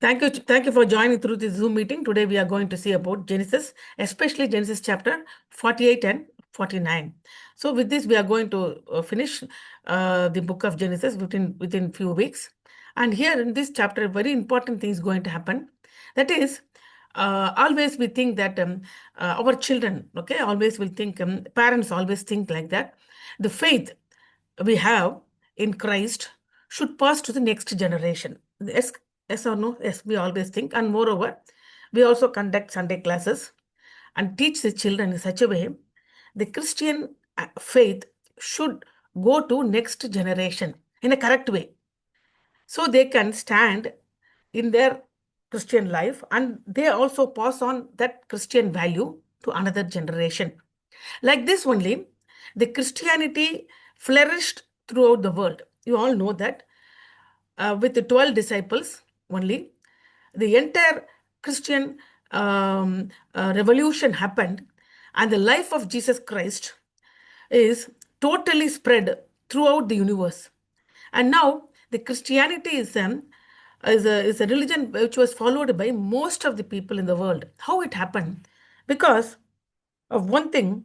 Thank you for joining through this Zoom meeting. Today we are going to see about Genesis, especially Genesis chapter 48 and 49. So with this, we are going to finish the book of Genesis within few weeks. And here in this chapter, a very important thing is going to happen. That is, always we think that our children, okay, always will think, parents always think like that. The faith we have in Christ should pass to the next generation. Yes or no? Yes, we always think. And moreover, we also conduct Sunday classes and teach the children in such a way the Christian faith should go to next generation in a correct way. So they can stand in their Christian life and they also pass on that Christian value to another generation. Like this only, the Christianity flourished throughout the world. You all know that with the 12 disciples only, the entire Christian revolution happened, and the life of Jesus Christ is totally spread throughout the universe. And now the Christianity is a religion which was followed by most of the people in the world. How it happened? Because of one thing,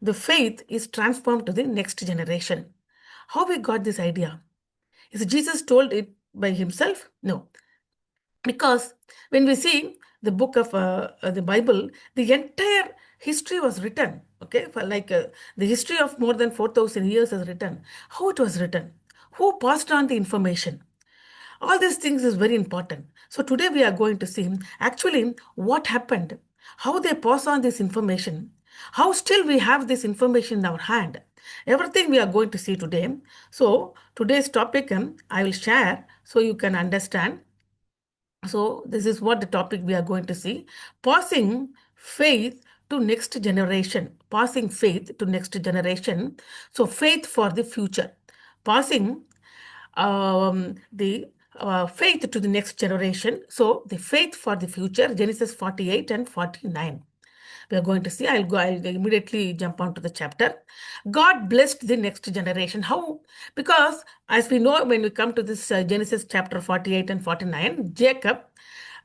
the faith is transformed to the next generation. How we got this idea? Is Jesus told it by himself? No. Because when we see the book of the Bible, the entire history was written. Okay, for the history of more than 4,000 years is written. How it was written? Who passed on the information? All these things is very important. So today we are going to see actually what happened, how they pass on this information, how still we have this information in our hand. Everything we are going to see today. So today's topic I will share so you can understand. So this is what the topic we are going to see. Passing faith to next generation. Passing faith to next generation. So faith for the future. Passing the faith to the next generation. So the faith for the future, Genesis 48 and 49. We are going to see. I'll immediately jump onto the chapter. God blessed the next generation. How? Because as we know, when we come to this Genesis chapter 48 and 49, Jacob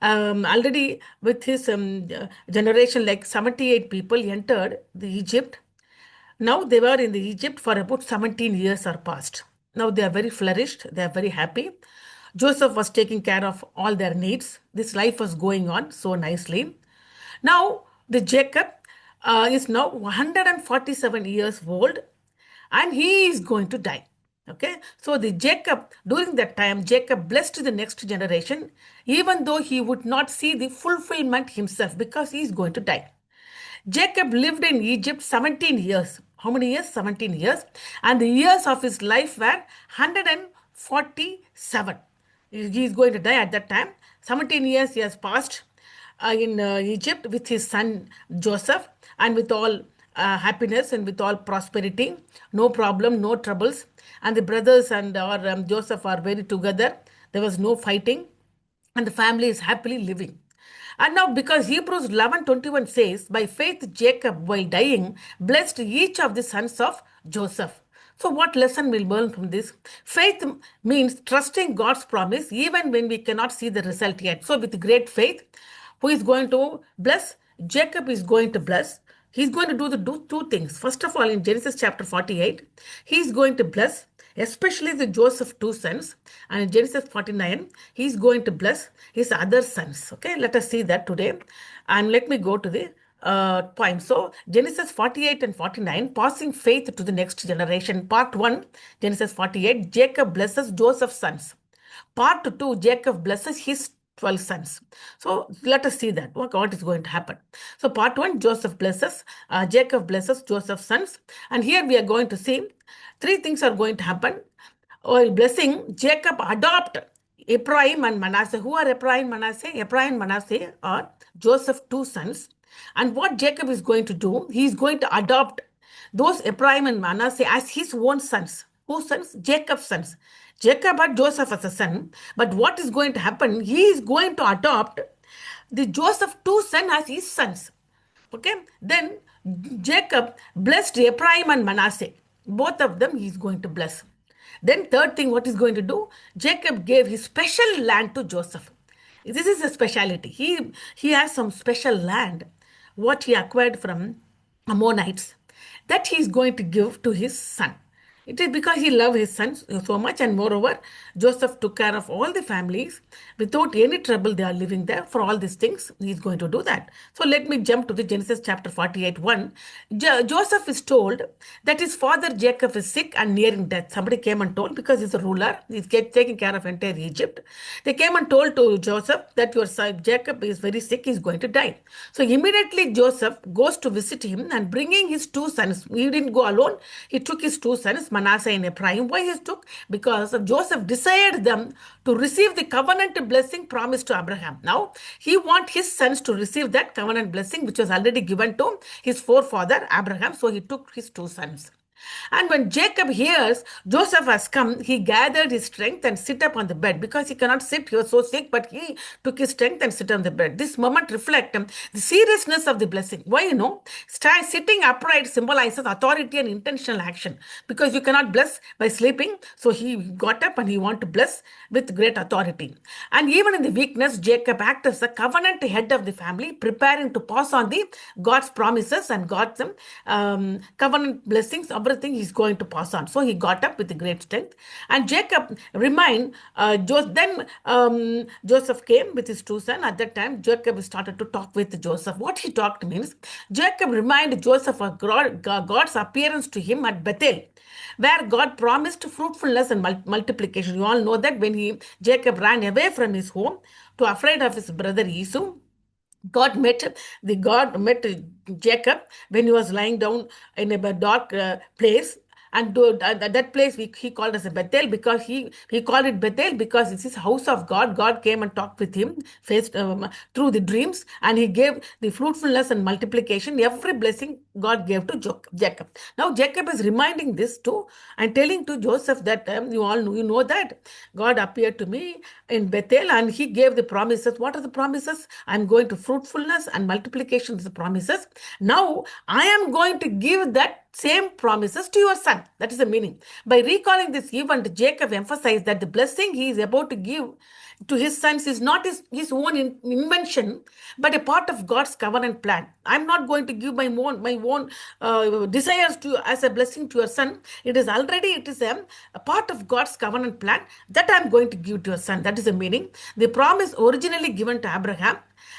already with his generation, like 78 people entered the Egypt. Now they were in the Egypt for about 17 years are past. Now they are very flourished. They are very happy. Joseph was taking care of all their needs. This life was going on so nicely. Now the Jacob is now 147 years old and he is going to die. Okay, so the Jacob, during that time, Jacob blessed the next generation, even though he would not see the fulfillment himself because he is going to die. Jacob lived in Egypt 17 years. How many years? 17 years. And the years of his life were 147. He is going to die at that time. 17 years he has passed in Egypt with his son Joseph and with all happiness and with all prosperity. No problem, no troubles. And the brothers and Joseph are very together. There was no fighting. And the family is happily living. And now, because Hebrews 11:21 says, by faith, Jacob, while dying, blessed each of the sons of Joseph. So, what lesson we'll learn from this? Faith means trusting God's promise even when we cannot see the result yet. So, with great faith, who is going to bless? Jacob is going to bless. He's going to do two things. First of all, in Genesis chapter 48, he's going to bless especially the Joseph two sons. And in Genesis 49, he's going to bless his other sons. Okay, let us see that today. And let me go to the point. So Genesis 48 and 49, passing faith to the next generation. Part 1, Genesis 48, Jacob blesses Joseph's sons. Part 2, Jacob blesses his 12 sons. So let us see that what is going to happen. So part 1, Jacob blesses Joseph's sons. And here we are going to see three things are going to happen. While blessing, Jacob adopt Ephraim and Manasseh. Who are Ephraim and Manasseh? Ephraim and Manasseh are Joseph's two sons. And what Jacob is going to do, he is going to adopt those Ephraim and Manasseh as his own sons. Whose sons? Jacob's sons. Jacob had Joseph as a son, but what is going to happen? He is going to adopt the Joseph two sons as his sons. Okay, then Jacob blessed Ephraim and Manasseh. Both of them he is going to bless. Then third thing, what is going to do? Jacob gave his special land to Joseph. This is a speciality. He has some special land, what he acquired from Ammonites, that he is going to give to his son. It is because he loved his son so much, and moreover, Joseph took care of all the families without any trouble. They are living there for all these things. He is going to do that. So let me jump to the Genesis chapter 48 1. Joseph is told that his father Jacob is sick and nearing death. Somebody came and told, because he's a ruler, he's taking care of entire Egypt. They came and told to Joseph that your son Jacob is very sick, he's going to die. So immediately Joseph goes to visit him and bringing his two sons. He didn't go alone. He took his two sons, Manasseh and Ephraim. Why he took? Because Joseph desired them to receive the covenant blessing promised to Abraham. Now, he wants his sons to receive that covenant blessing which was already given to his forefather Abraham. So he took his two sons. And when Jacob hears Joseph has come, he gathered his strength and sit up on the bed, because he cannot sit. He was so sick, but he took his strength and sit on the bed. This moment reflects the seriousness of the blessing. Why? Sitting upright symbolizes authority and intentional action, because you cannot bless by sleeping. So he got up and he wanted to bless with great authority. And even in the weakness, Jacob acted as the covenant head of the family, preparing to pass on the God's promises and God's covenant blessings. Everything he's going to pass on. So he got up with great strength. And Jacob remained. Joseph came with his two sons. At that time, Jacob started to talk with Joseph. What he talked means, Jacob reminded Joseph of God's appearance to him at Bethel, where God promised fruitfulness and multiplication. You all know that when Jacob ran away from his home to afraid of his brother Esau, God met Jacob when he was lying down in a dark place. And that place he called as a Bethel, because he called it Bethel because it's his house of God. God came and talked with him through the dreams, and he gave the fruitfulness and multiplication, every blessing God gave to Jacob. Now Jacob is reminding this too and telling to Joseph that you know that God appeared to me in Bethel and he gave the promises. What are the promises? I'm going to fruitfulness and multiplication is the promises. Now I am going to give that same promises to your son. That is the meaning. By recalling this event, Jacob emphasized that the blessing he is about to give to his sons is not his own invention, but a part of God's covenant plan. I'm not going to give my own desires to as a blessing to your son. It is a part of God's covenant plan that I'm going to give to your son. That is the meaning. The promise originally given to Abraham,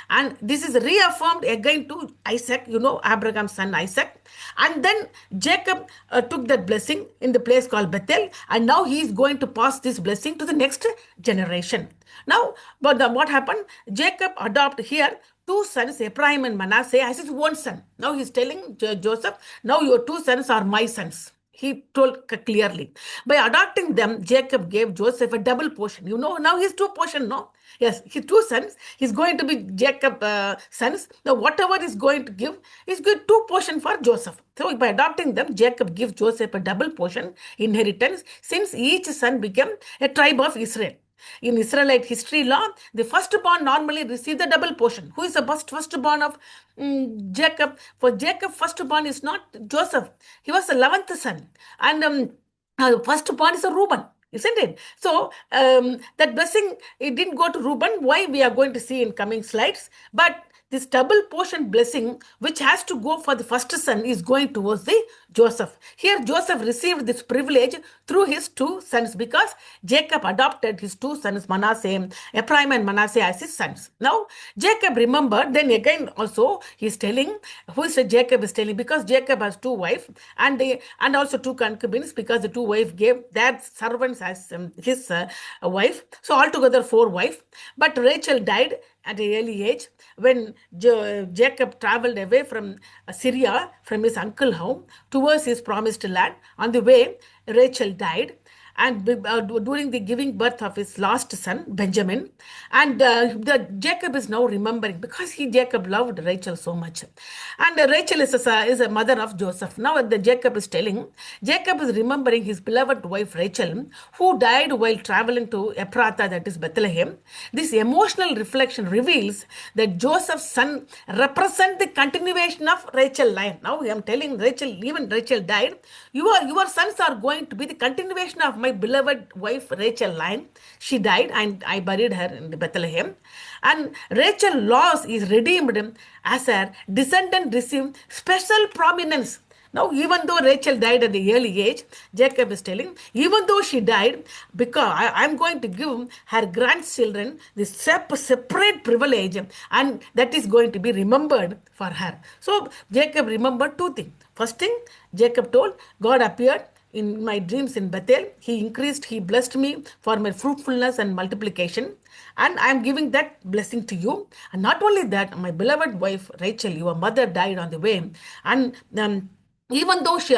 and this is reaffirmed again to Isaac, Abraham's son Isaac. And then Jacob took that blessing in the place called Bethel, and now he is going to pass this blessing to the next generation. Now, what happened? Jacob adopted here two sons, Ephraim and Manasseh, as his one son. Now he's telling Joseph, now your two sons are my sons. He told clearly. By adopting them, Jacob gave Joseph a double portion. Now he's two portion, no? Yes, his two sons. He's going to be Jacob's sons. Now whatever he's going to give, he's good two portion for Joseph. So by adopting them, Jacob gives Joseph a double portion inheritance, since each son became a tribe of Israel. In Israelite history law, the firstborn normally receive the double portion. Who is the firstborn of Jacob? For Jacob, firstborn is not Joseph. He was the 11th son. And firstborn is a Reuben. Isn't it? So that blessing, it didn't go to Reuben. Why? We are going to see in coming slides. But this double portion blessing, which has to go for the first son, is going towards the Joseph. Here, Joseph received this privilege through his two sons, because Jacob adopted his two sons, Ephraim and Manasseh, as his sons. Now, Jacob remembered, then again also, he's telling, Jacob is telling, because Jacob has two wives and also two concubines, because the two wives gave their servants as his wife. So altogether 4 wives. But Rachel died at an early age when Jacob traveled away from Syria, from his uncle's home, towards his promised land. On the way, Rachel died, and during the giving birth of his last son, Benjamin. And Jacob is now remembering, because Jacob loved Rachel so much. And Rachel is a mother of Joseph. Now Jacob is remembering his beloved wife Rachel, who died while traveling to Ephrathah, that is Bethlehem. This emotional reflection reveals that Joseph's son represent the continuation of Rachel's line. Now I am telling Rachel, even Rachel died, your sons are going to be the continuation of my my beloved wife Rachel line. She died and I buried her in Bethlehem. And Rachel loss is redeemed as her descendant received special prominence. Now, even though Rachel died at the early age, Jacob is telling, even though she died, because I'm going to give her grandchildren this separate privilege, and that is going to be remembered for her. So, Jacob remembered two things. First thing, Jacob told, God appeared in my dreams in Bethel. He increased, he blessed me for my fruitfulness and multiplication. And I am giving that blessing to you. And not only that, my beloved wife Rachel, your mother, died on the way. And even though she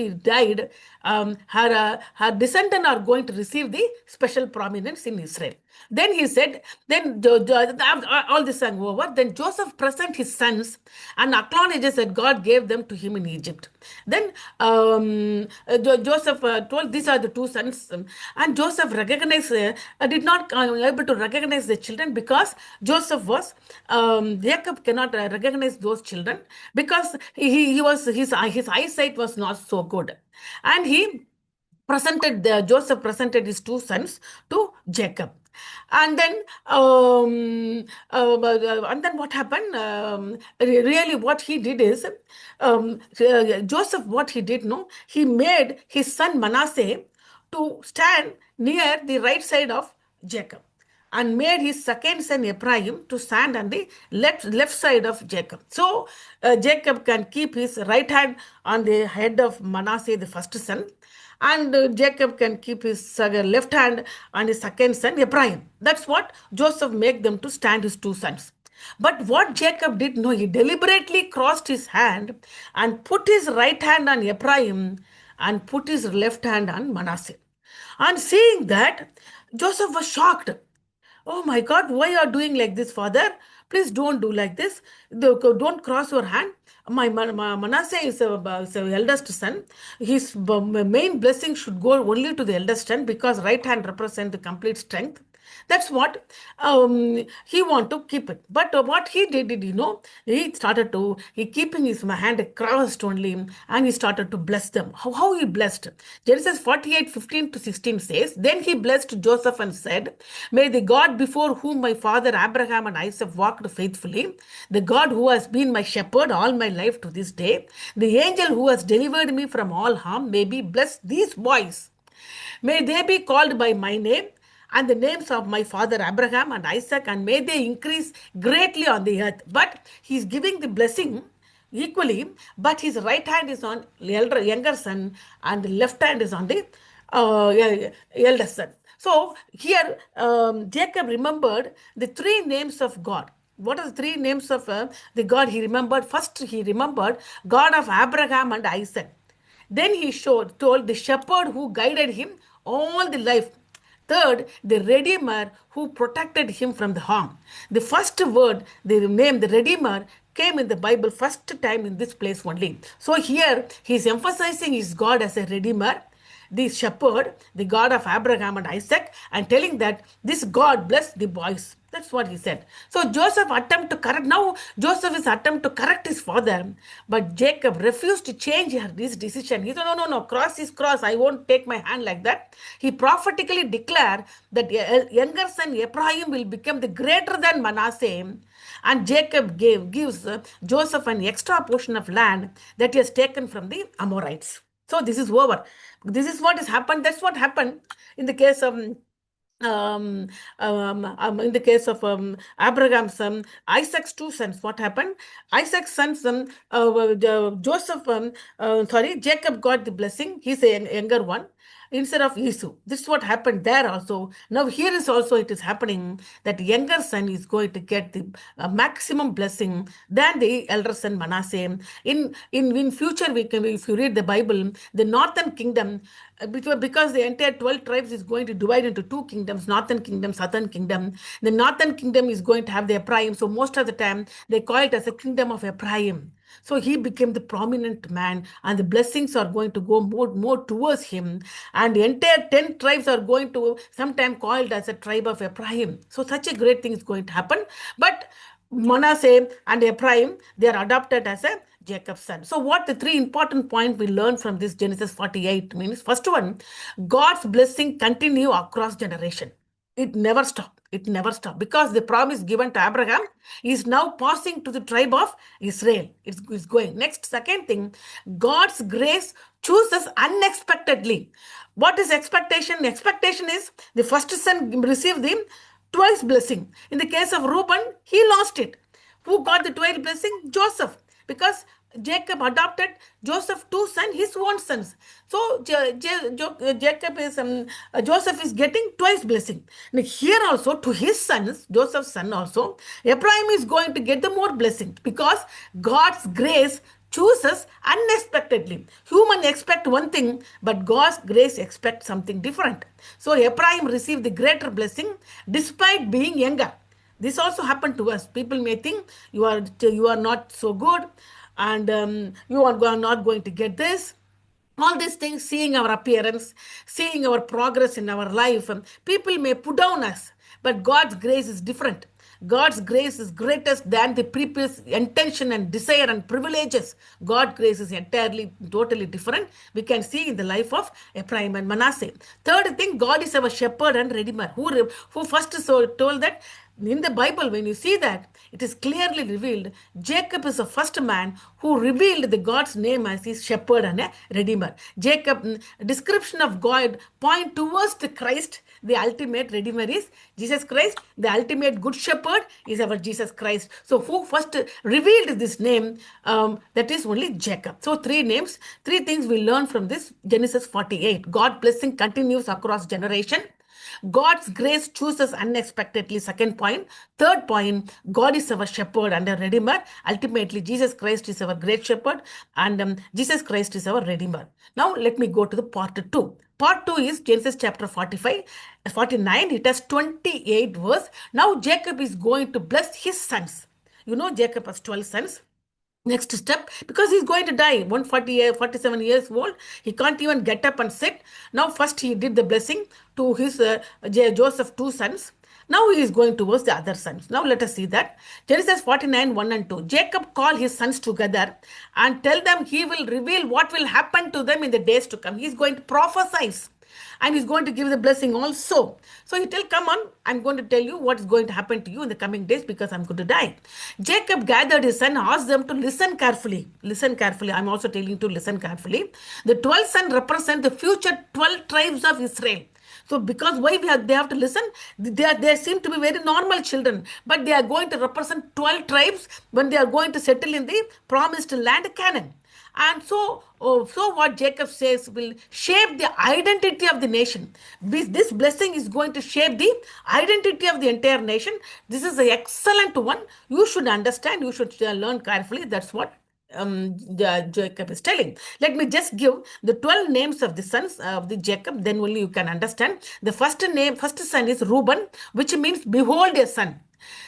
died, her descendants are going to receive the special prominence in Israel. Then he said, then all this sang over. Then Joseph present his sons and acknowledges that God gave them to him in Egypt. Then Joseph told, these are the two sons, and Joseph recognized, did not able to recognize the children because Joseph was Jacob cannot recognize those children because he was his eyesight was not so good, and Joseph presented his two sons to Jacob. And then what happened, really what he did is, Joseph, what he did, no, he made his son Manasseh to stand near the right side of Jacob, and made his second son Ephraim to stand on the left side of Jacob. So Jacob can keep his right hand on the head of Manasseh, the first son, and Jacob can keep his left hand on his second son Ephraim. That's what Joseph made them to stand, his two sons. But what Jacob did, no, he deliberately crossed his hand and put his right hand on Ephraim and put his left hand on Manasseh. And seeing that, Joseph was shocked. Oh my God, why you are doing like this, father? Please don't do like this. Don't cross your hand. My Manasseh is the eldest son. His main blessing should go only to the eldest son because right hand represents the complete strength. That's what he want to keep it. But what he did, he started to, he keeping his hand crossed only, and he started to bless them. How he blessed? Genesis 48:15-16 says, then he blessed Joseph and said, may the God before whom my father Abraham and Isaac walked faithfully, the God who has been my shepherd all my life to this day, the angel who has delivered me from all harm, may be blessed these boys. May they be called by my name and the names of my father Abraham and Isaac, and may they increase greatly on the earth. But he's giving the blessing equally, but his right hand is on the younger son and the left hand is on the eldest son. So here Jacob remembered the three names of God. What are the three names of the God he remembered? First, he remembered God of Abraham and Isaac. Then he told the shepherd who guided him all the life. Third, the Redeemer who protected him from the harm. The first word, the name, the Redeemer, came in the Bible first time in this place only. So here he is emphasizing his God as a Redeemer, the shepherd, the God of Abraham and Isaac, and telling that this God blessed the boys. That's what he said. So Joseph is attempt to correct his father, but Jacob refused to change his decision. He said, no, cross is cross. I won't take my hand like that. He prophetically declared that younger son Ephraim will become the greater than Manasseh, and Jacob gives Joseph an extra portion of land that he has taken from the Amorites. So this is over. This is what has happened. That's what happened in the case of Abraham's son, Isaac's two sons. What happened? Isaac's sons, Jacob got the blessing. He's a younger one instead of Esau. This is what happened there also. Now here is also it is happening that the younger son is going to get the maximum blessing than the elder son Manasseh. In future, if you read the Bible, the northern kingdom, because the entire 12 tribes is going to divide into two kingdoms, northern kingdom, southern kingdom. The northern kingdom is going to have the Ephraim. So most of the time, they call it as a kingdom of Ephraim. So he became the prominent man, and the blessings are going to go more towards him. And the entire 10 tribes are going to sometime called as a tribe of Ephraim. So such a great thing is going to happen. But Manasseh and Ephraim, they are adopted as a Jacob's son. So what the three important points we learn from this Genesis 48 means? First one, God's blessing continue across generation. It never stopped. It never stopped because the promise given to Abraham is now passing to the tribe of Israel. It's going. Next, second thing, God's grace chooses unexpectedly. What is expectation? Expectation is the first son received the twice blessing. In the case of Reuben, he lost it. Who got the twice blessing? Joseph. Because Jacob adopted Joseph two sons, his own sons. So Jacob is Joseph is getting twice blessing. Now, here also to his sons, Joseph's son also, Ebrahim is going to get the more blessing because God's grace chooses unexpectedly. Human expect one thing, but God's grace expects something different. So Ebrahim received the greater blessing despite being younger. This also happened to us. People may think you are not so good, and you are not going to get this. All these things, seeing our appearance, seeing our progress in our life, people may put down us, but God's grace is different. God's grace is greatest than the previous intention and desire and privileges. God's grace is entirely, totally different. We can see in the life of Ephraim and Manasseh. Third thing, God is our shepherd and redeemer. Who first told that in the Bible, when you see that, it is clearly revealed. Jacob is the first man who revealed the God's name as his shepherd and a redeemer. Jacob description of God point towards the Christ. The ultimate redeemer is Jesus Christ. The ultimate good shepherd is our Jesus Christ. So who first revealed this name? That is only Jacob. So three names, three things we learn from this Genesis 48. God blessing continues across generation. God's grace chooses unexpectedly. Second point. Third point, God is our shepherd and a redeemer. Ultimately, Jesus Christ is our great shepherd and Jesus Christ is our redeemer. Now, let me go to the part 2. Part 2 is Genesis chapter 45, 49. It has 28 verse. Now, Jacob is going to bless his sons. You know, Jacob has 12 sons. Next step, because he's going to die 140 47 years old, he can't even get up and sit. Now first he did the blessing to his Joseph two sons. Now he is going towards the other sons. Now let us see that Genesis 49 1 and 2. Jacob called his sons together and tell them he will reveal what will happen to them in the days to come. He is going to prophesy and he's going to give the blessing also. So he tell, come on, I'm going to tell you what's going to happen to you in the coming days because I'm going to die. Jacob gathered his son, asked them to listen carefully. Listen carefully. I'm also telling you to listen carefully. The 12 sons represent the future 12 tribes of Israel. So because why they have to listen? They seem to be very normal children, but they are going to represent 12 tribes when they are going to settle in the promised land Canaan. And so what Jacob says will shape the identity of the nation. This blessing is going to shape the identity of the entire nation. This is an excellent one. You should understand. You should learn carefully. That's what Jacob is telling. Let me just give the 12 names of the sons of the Jacob. Then only you can understand. The first son is Reuben, which means behold a son.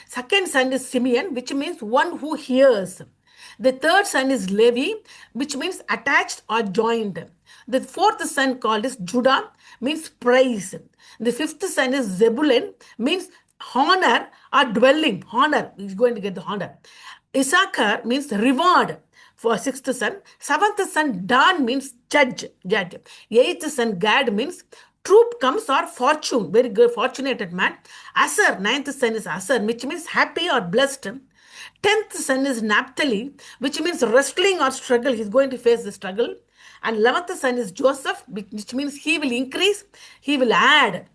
Second son is Simeon, which means one who hears. The third son is Levi, which means attached or joined. The fourth son called is Judah, means praise. The fifth son is Zebulun, means honor or dwelling. Honor, he's going to get the honor. Issachar means reward for sixth son. Seventh son Dan means judge. Eighth son Gad means troop comes or fortune. Very good, fortunate man. Asher, ninth son is Asher, which means happy or blessed. 10th son is Naphtali, which means wrestling or struggle. He's going to face the struggle. And 11th son is Joseph, which means he will increase, he will add.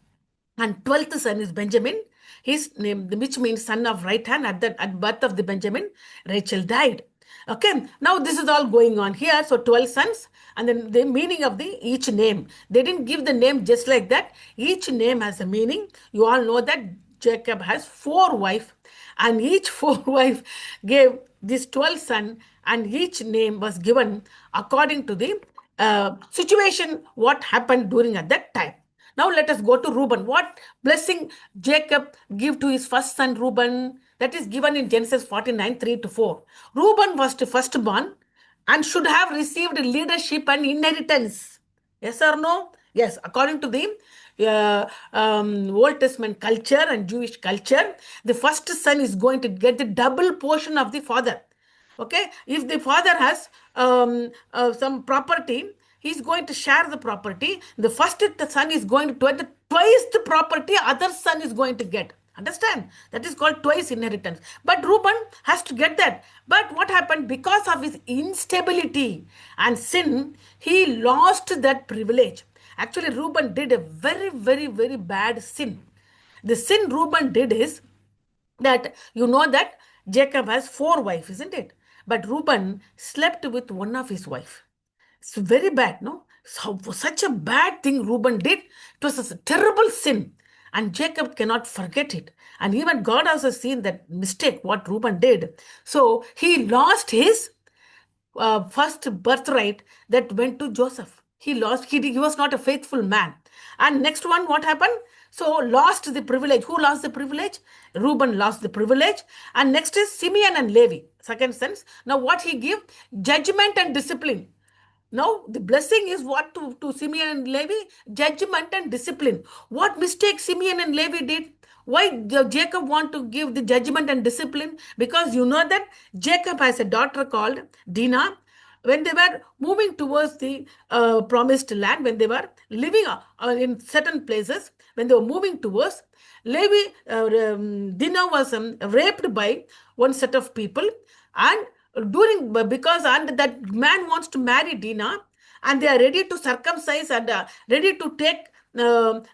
And 12th son is Benjamin, his name, which means son of right hand. At birth of the Benjamin, Rachel died. Okay, now this is all going on here. So 12 sons, and then the meaning of each name. They didn't give the name just like that. Each name has a meaning. You all know that Jacob has 4 wives. And each 4 wife gave this 12 son, and each name was given according to the situation, what happened during at that time. Now let us go to Reuben. What blessing Jacob give to his first son Reuben? That is given in Genesis 49, 3-4. Reuben was the firstborn and should have received leadership and inheritance. Yes or no? Yes, according to the Old Testament culture and Jewish culture, the first son is going to get the double portion of the father. Okay, if the father has some property, he's going to share the property. The son is going to get twice the property other son is going to get. Understand? That is called twice inheritance. But Reuben has to get that. But what happened? Because of his instability and sin, he lost that privilege. Actually, Reuben did a very, very, very bad sin. The sin Reuben did is that that Jacob has four wives, isn't it? But Reuben slept with one of his wife. It's very bad, no? So, such a bad thing Reuben did. It was a terrible sin. And Jacob cannot forget it. And even God also seen that mistake, what Reuben did. So he lost his first birthright that went to Joseph. He lost, he was not a faithful man. And next one, what happened? So lost the privilege. Who lost the privilege? Reuben lost the privilege. And next is Simeon and Levi, second sons. Now what he give? Judgment and discipline. Now, the blessing is what to Simeon and Levi? Judgment and discipline. What mistake Simeon and Levi did? Why Jacob want to give the judgment and discipline? Because you know that Jacob has a daughter called Dinah. When they were moving towards the promised land, when they were living in certain places, when they were moving towards, Dinah was raped by one set of people, and because that man wants to marry Dinah, and they are ready to circumcise and ready to take the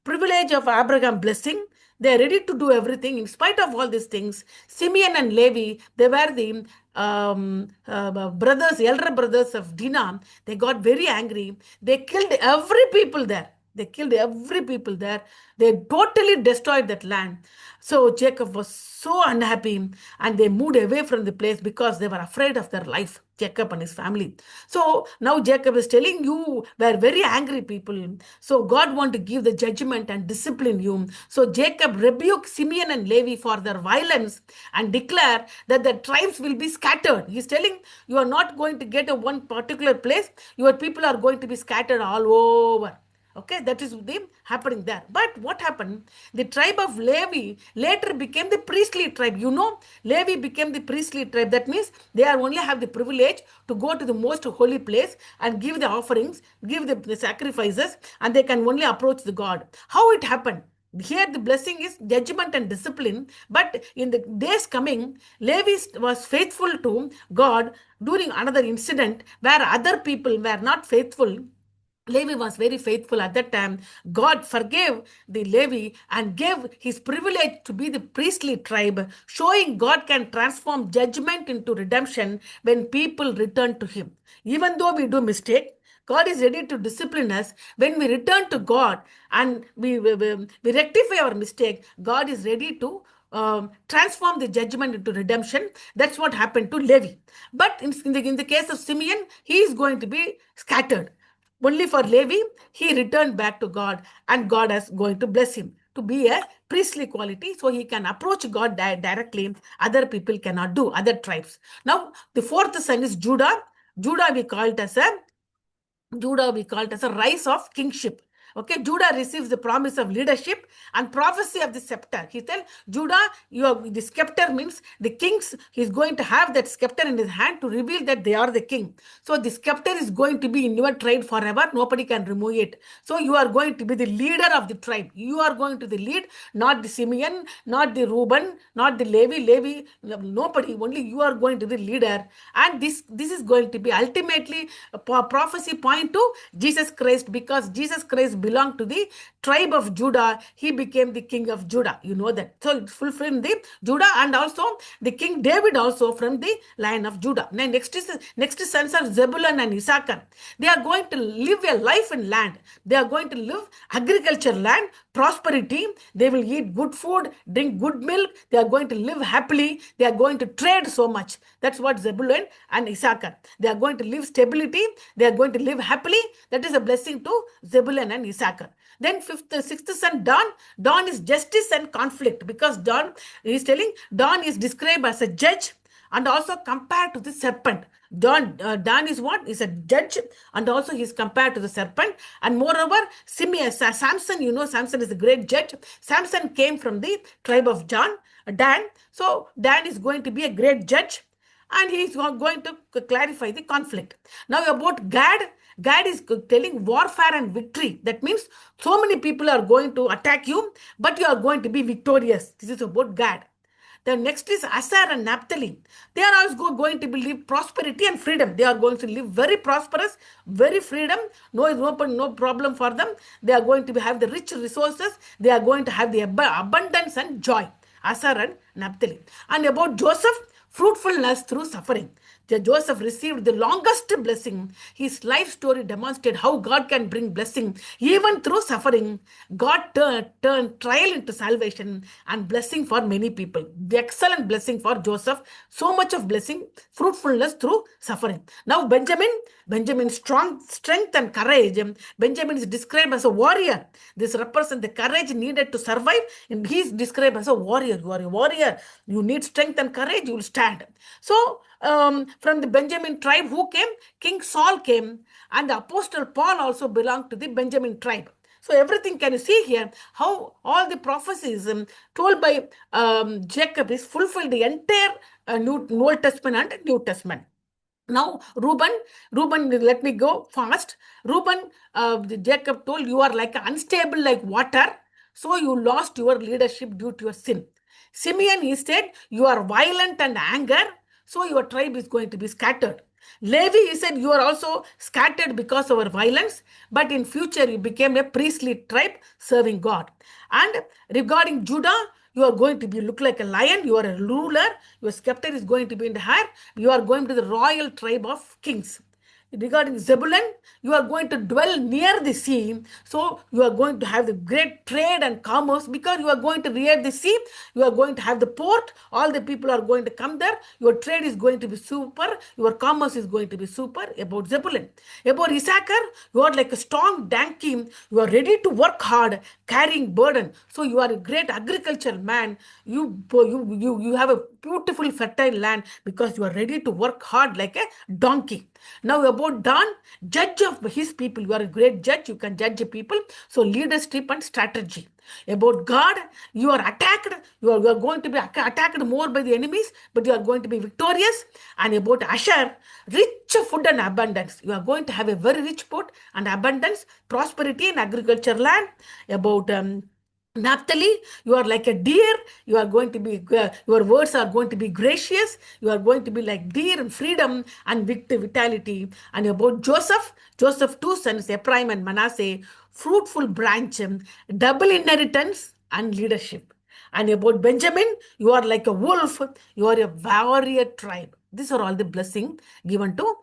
privilege of Abraham blessing. They are ready to do everything. In spite of all these things, Simeon and Levi, they were the brothers, elder brothers of Dinah. They got very angry. They killed every people there. They killed every people there. They totally destroyed that land. So Jacob was so unhappy, and they moved away from the place because they were afraid of their life, Jacob and his family. So now Jacob is telling, you were very angry people. So God want to give the judgment and discipline you. So Jacob rebuked Simeon and Levi for their violence and declare that the tribes will be scattered. He's telling, you are not going to get a one particular place. Your people are going to be scattered all over. Okay, that is the happening there. But what happened? The tribe of Levi later became the priestly tribe. Levi became the priestly tribe. That means they are only have the privilege to go to the most holy place and give the offerings, give the sacrifices, and they can only approach the God. How it happened? Here the blessing is judgment and discipline. But in the days coming, Levi was faithful to God during another incident where other people were not faithful. Levi was very faithful at that time. God forgave the Levi and gave his privilege to be the priestly tribe, showing God can transform judgment into redemption when people return to him. Even though we do mistake, God is ready to discipline us. When we return to God and we rectify our mistake, God is ready to transform the judgment into redemption. That's what happened to Levi. But in the case of Simeon, he is going to be scattered. Only for Levi, he returned back to God, and God is going to bless him to be a priestly quality, so he can approach God directly. Other people cannot do, other tribes. Now, the fourth son is Judah. Judah we call it as a rise of kingship. Okay, Judah receives the promise of leadership and prophecy of the scepter. He tells Judah, the scepter means the kings, he's going to have that scepter in his hand to reveal that they are the king. So the scepter is going to be in your tribe forever. Nobody can remove it. So you are going to be the leader of the tribe. You are going to the lead, not the Simeon, not the Reuben, not the Levi, nobody. Only you are going to be the leader. And this is going to be ultimately a prophecy point to Jesus Christ, because Jesus Christ belonged to the tribe of Judah. He became the king of Judah. You know that. So it's fulfilling the Judah, and also the king David also from the line of Judah. Now next sons are Zebulun and Issachar. They are going to live a life in land. They are going to live agriculture land, prosperity. They will eat good food, drink good milk. They are going to live happily. They are going to trade so much. That's what Zebulun and Issachar. They are going to live stability. They are going to live happily. That is a blessing to Zebulun and Issachar. Then sixth son, Don. Don is justice and conflict, because Don is described as a judge and also compared to the serpent. Dan is what? Is a judge, and also he's compared to the serpent. And moreover, Simeon, Samson, Samson is a great judge. Samson came from the tribe of Dan. So Dan is going to be a great judge, and he is going to clarify the conflict. Now about Gad. Gad is telling warfare and victory. That means so many people are going to attack you, but you are going to be victorious. This is about Gad. The next is Asher and Naphtali. They are also going to live prosperity and freedom. They are going to live very prosperous, very freedom. No problem for them. They are going to have the rich resources. They are going to have the abundance and joy. Asher and Naphtali. And about Joseph, fruitfulness through suffering. Joseph received the longest blessing. His life story demonstrated how God can bring blessing even through suffering. God turned trial into salvation and blessing for many people. The excellent blessing for Joseph. So much of blessing, fruitfulness through suffering. Now Benjamin's strength and courage. Benjamin is described as a warrior. This represents the courage needed to survive. And he is described as a warrior. You are a warrior. You need strength and courage. You will stand. So from the Benjamin tribe, who came? King Saul came, and the Apostle Paul also belonged to the Benjamin tribe. So everything, can you see here how all the prophecies told by Jacob is fulfilled, the entire Old Testament and New Testament. Now, Reuben, let me go fast. Reuben, Jacob told, you are like unstable like water, so you lost your leadership due to your sin. Simeon, he said, you are violent and anger, so your tribe is going to be scattered. Levi, he said, you are also scattered because of our violence, but in future you became a priestly tribe serving God. And regarding Judah, you are going to look like a lion. You are a ruler. Your scepter is going to be in the hair. You are going to the royal tribe of kings. Regarding Zebulun, you are going to dwell near the sea. So you are going to have the great trade and commerce because you are going to rear the sea. You are going to have the port. All the people are going to come there. Your trade is going to be super. Your commerce is going to be super. About Zebulun. About Issachar, you are like a strong donkey. You are ready to work hard, carrying burden. So you are a great agricultural man. You have a beautiful fertile land because you are ready to work hard like a donkey. Now about Dan, judge of his people. You are a great judge. You can judge people. So leadership and strategy. About God, you are attacked. You are going to be attacked more by the enemies, but you are going to be victorious. And about Asher, rich food and abundance. You are going to have a very rich food and abundance, prosperity in agriculture land. About Naphtali, you are like a deer. You are going to be, your words are going to be gracious. You are going to be like deer and freedom and vitality. And about Joseph, two sons, Ephraim and Manasseh, fruitful branch, double inheritance and leadership. And about Benjamin, you are like a wolf. You are a warrior tribe. These are all the blessing given to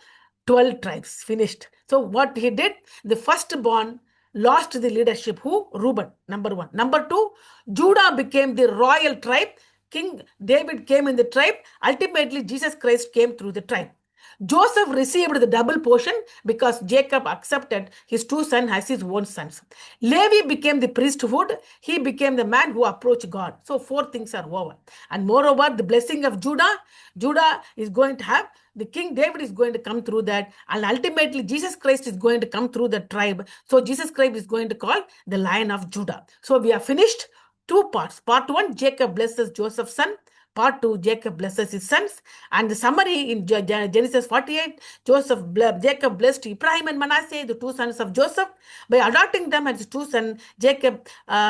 12 tribes. Finished. So what he did, the firstborn lost the leadership. Who? Reuben, number one. Number two, Judah became the royal tribe. King David came in the tribe. Ultimately, Jesus Christ came through the tribe. Joseph received the double portion because Jacob accepted his two sons as his own sons. Levi became the priesthood. He became the man who approached God. So 4 things are over. And moreover, the blessing of Judah is going to have, the King David is going to come through that. And ultimately, Jesus Christ is going to come through the tribe. So Jesus Christ is going to call the Lion of Judah. So we are finished. 2 parts. Part 1, Jacob blesses Joseph's son. Part 2, Jacob blesses his sons. And the summary in Genesis 48, Jacob blessed Ephraim and Manasseh, the 2 sons of Joseph. By adopting them as 2 sons, Jacob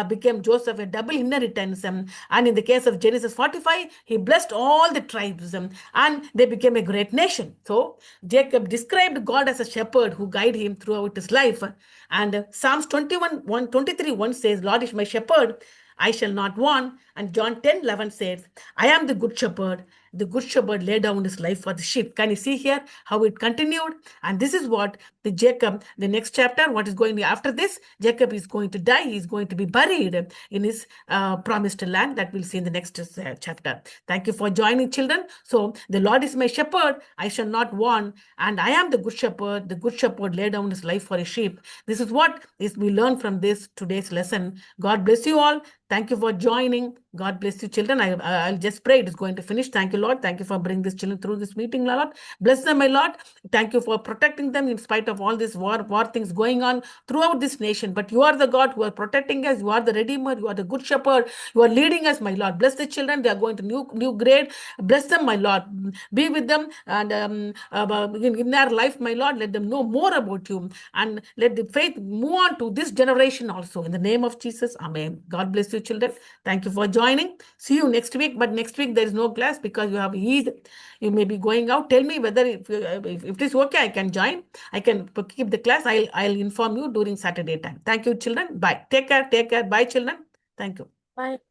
became Joseph a double inheritance. And in the case of Genesis 45, he blessed all the tribes and they became a great nation. So Jacob described God as a shepherd who guided him throughout his life. And Psalms 23:1 says, Lord is my shepherd, I shall not want. And John 10:11 says, I am the good shepherd. The good shepherd laid down his life for the sheep. Can you see here how it continued? And this is what the Jacob, the next chapter, what is going to be after this? Jacob is going to die. He is going to be buried in his promised land. That we'll see in the next chapter. Thank you for joining, children. So the Lord is my shepherd. I shall not want. And I am the good shepherd. The good shepherd laid down his life for his sheep. This is what we learn from this today's lesson. God bless you all. Thank you for joining. God bless you, children. I'll just pray. It is going to finish. Thank you, Lord. Thank you for bringing these children through this meeting, Lord. Bless them, my Lord. Thank you for protecting them in spite of all this war things going on throughout this nation. But you are the God who are protecting us. You are the Redeemer. You are the Good Shepherd. You are leading us, my Lord. Bless the children. They are going to new grade. Bless them, my Lord. Be with them and in their life, my Lord. Let them know more about you and let the faith move on to this generation also. In the name of Jesus, Amen. God bless you, children. Thank you for joining. See you next week. But next week there is no class because you have Eid. You may be going out. Tell me whether if it is okay, I can join. I can keep the class. I'll inform you during Saturday time. Thank you, children. Bye. Take care. Take care. Bye, children. Thank you. Bye.